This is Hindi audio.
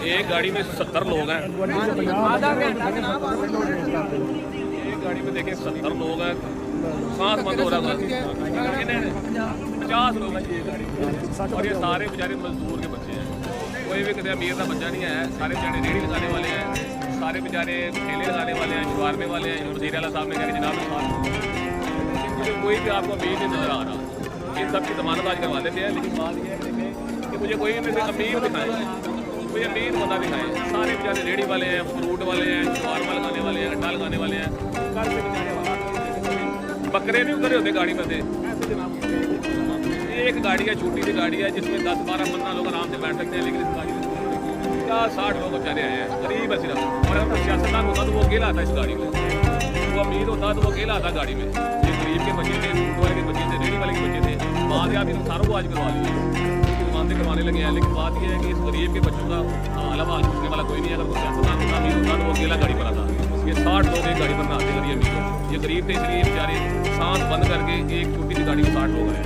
एक गाड़ी में 70 लोग हैं। एक गाड़ी में देखिए 70 लोग हैं, सांस बंद हो रहा है। 50 लोग हैं ये गाड़ी, और ये सारे बेचारे मजदूर के बच्चे हैं। कोई भी कभी अमीर का बच्चा नहीं है, सारे बेचारे रेहड़ी लगाने वाले हैं, सारे बेचारे ठेले लगाने वाले हैं, शवारमे वाले हैं। वज़ीर आला साहब ने कहा कि जनाब मुझे कोई भी आपको अमीर नहीं नजर आ रहा। इन सब की जमानत आज करवा लेते हैं, लेकिन बात यह है कि मुझे कोई में से अमीर दिखाए, कोई अमीर बंदा दिखाए। सारे बेचारे रेहड़ी वाले हैं, फ्रूट वाले हैं, शवारमा लगाने वाले हैं, अड्डा लगाने वाले हैं। बकरे नहीं उतरे होते गाड़ी में से। एक गाड़ी है, छोटी सी गाड़ी है, जिसमें 10-12-15 लोग आराम से बैठ सकते हैं, लेकिन इस गाड़ी में 50-60 लोग बेचारे आए हैं। गरीब है सिर्फ। और अगर सियासतदान होता तो वो अकेला आता इस गाड़ी में, वो अमीर होता तो वो अकेला आता गाड़ी में। ये गरीब के बच्चे थे, फ्रूट वाले के बच्चे थे, रेहड़ी वाले के बच्चे थे। बाद आप इन सारों को आज करवा लिए, दुकान से करवाने लगे हैं। लेकिन बात यह है कि इस गरीब के बच्चों का अलावा पूछने वाला कोई नहीं है। अगर वो सियासतदान होता, अमीर होता तो वो अकेला गाड़ी पर आता। ये 60 लोग एक गाड़ी पर ना आते, अगर ये अमीर हो। ये गरीब थे, इसलिए बेचारे सांस बंद करके एक छोटी सी गाड़ी में 60 लोग आए।